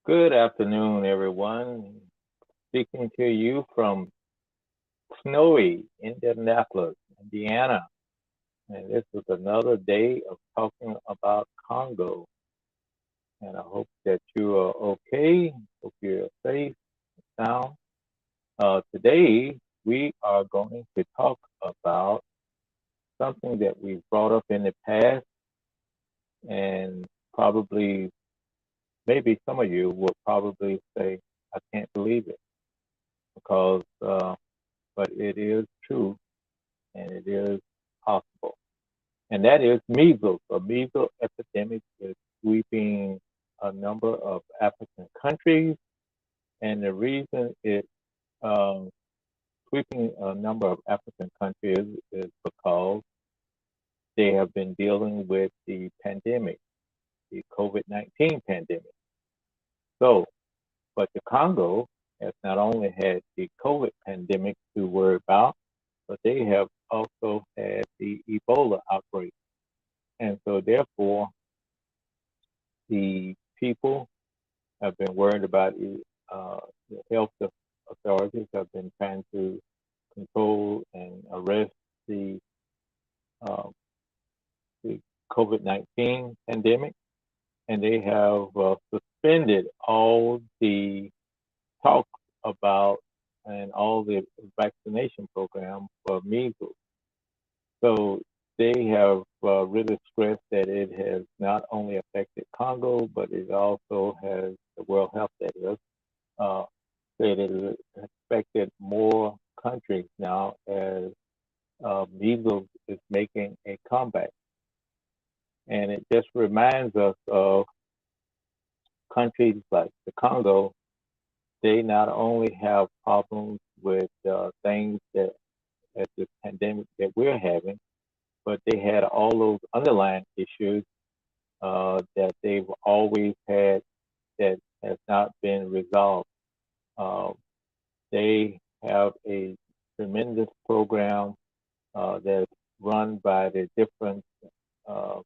Good afternoon, everyone. Speaking to you from snowy Indianapolis, Indiana. And this is another day of talking about Congo. And I hope that you are okay. Hope you're safe and sound. Today, we are going to talk about something that we've brought up in the past, and probably, maybe some of you will probably say, I can't believe it, because, but it is true and it is possible. And that is measles. A measles epidemic is sweeping a number of African countries. And the reason it's um, sweeping a number of African countries is because they have been dealing with the pandemic, the COVID-19 pandemic. So, but the Congo has not only had the COVID pandemic to worry about, but they have also had the Ebola outbreak. And so, therefore, the people have been worried about it. The health authorities have been trying to control and arrest the, uh, the COVID-19 pandemic, and they have suspended all the talk about and all the vaccination program for measles. So they have really stressed that it has not only affected Congo, but it also has the World Health, that is, uh, said it has affected more countries now as measles is making a comeback. And it just reminds us of countries like the Congo. They not only have problems with things that, as the pandemic that we're having, but they had all those underlying issues that they've always had that has not been resolved. Uh, they have a tremendous program that's run by the different uh,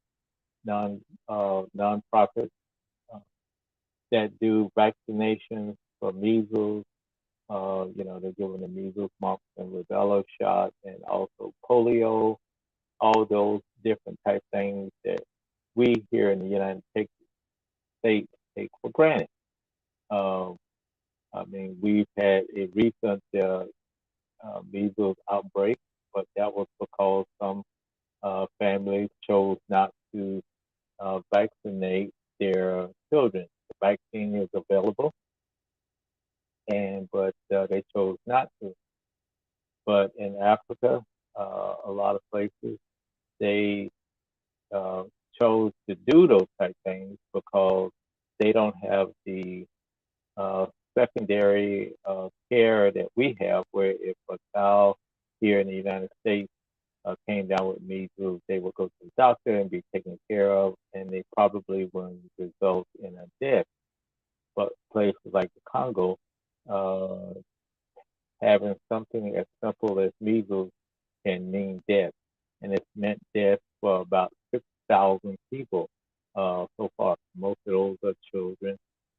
non-profits uh, that do vaccinations for measles. They're giving the measles, mumps, and rubella shot, and also polio. All those different type things that we here in the United States take for granted. Um, I mean, we've had a recent measles outbreak, but that was because some families chose not to vaccinate their children. The vaccine is available, and but they chose not to. But in Africa, a lot of places they uh, chose to do those type things because they don't have the uh, secondary care that we have, where if a child here in the United States came down with measles, they would go to the doctor and be taken care of, and they probably wouldn't result in a death. But places like the Congo, uh, having something as simple as measles can mean death, and it's meant death for about 6,000 people so far. Most of those are children,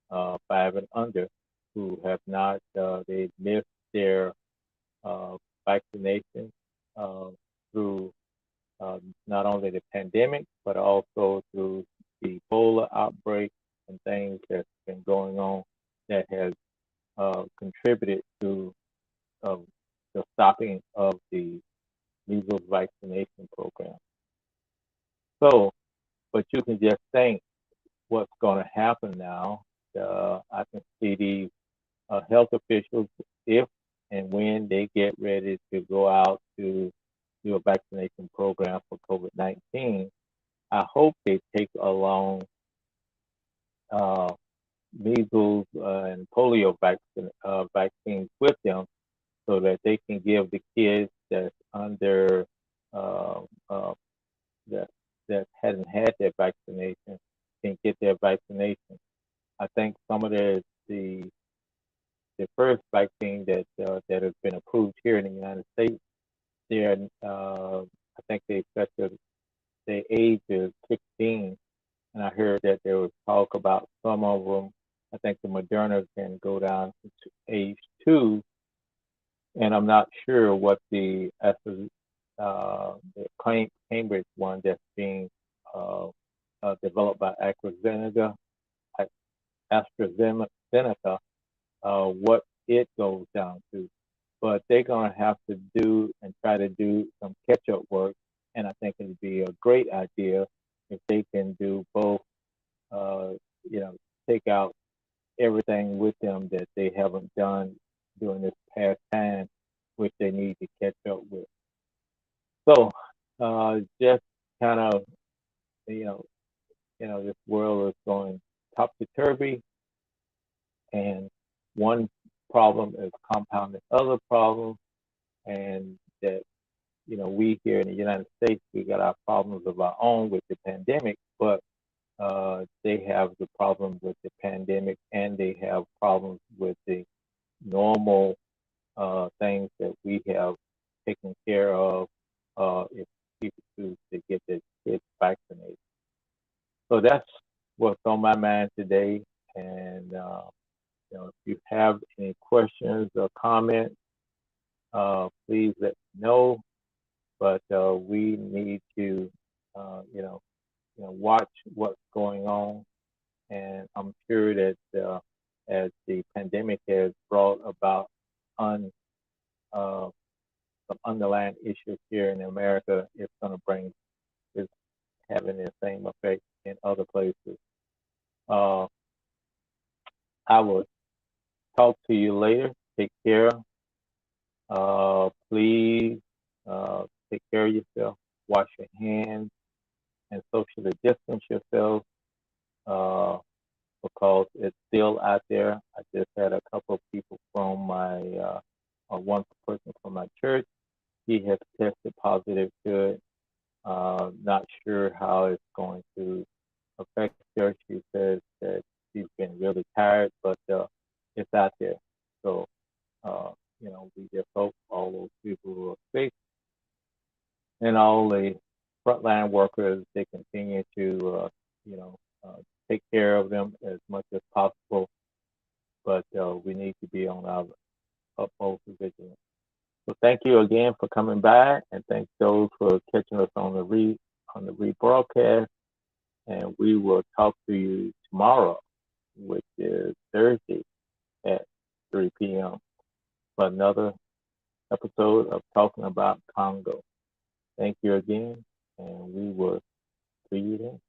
5 and under, who have not they missed their uh, vaccination uh, through not only the pandemic but also through the Ebola outbreak and things that's been going on that has contributed to um, the stopping of the measles vaccination program. So, but you can just think what's going to happen now. I can see these health officials, if and when they get ready to go out to do a vaccination program for COVID-19, I hope they take along uh, measles and polio vaccines with them so that they can give the kids that's under uh, uh, that that hadn't had their vaccination can get their vaccination. I think some of the first vaccine that has been approved here in the United States, they're I think they set the age is 16, and I heard that there was talk about some of them. I think the Moderna can go down to age 2, and I'm not sure what the Cambridge one that's being uh, developed by AstraZeneca, what it goes down to. But they're going to have to do and try to do some catch-up work, and I think it'd be a great idea if they can do both. Uh, you know, take out everything with them that they haven't done during this past time, which they need to catch up with. So, just kind of, you know, this world is going topsy turvy, and one problem is compounding other problems, and that we here in the United States, we got our problems of our own with the pandemic, but they have the problem with the pandemic, and they have problems with the normal things that we have taken care of if people choose to get their kids vaccinated. So that's what's on my mind today. And if you have any questions or comments, please let me know. But we need to, watch what's going on. And I'm sure that as the pandemic has brought about un, uh, some underlying issues here in America, it's going to bring, it's having the same effect in other places. Uh, I will talk to you later. Take care. Please take care of yourself. Wash your hands and socially distance yourself uh, because it's still out there. I just had a couple of people from one person from my church. He has tested positive to it. Not sure how it's going to affect her. She says that she's been really tired, but it's out there. So, uh, we just hope all those people who are sick and all the frontline workers, they continue to, you know, uh, take care of them as much as possible. But we need to be on our utmost vigilance. So thank you again for coming by, and thank those for catching us on the rebroadcast. And we will talk to you tomorrow, which is Thursday at 3 p.m. for another episode of Talking About Congo. Thank you again, and we will see you then.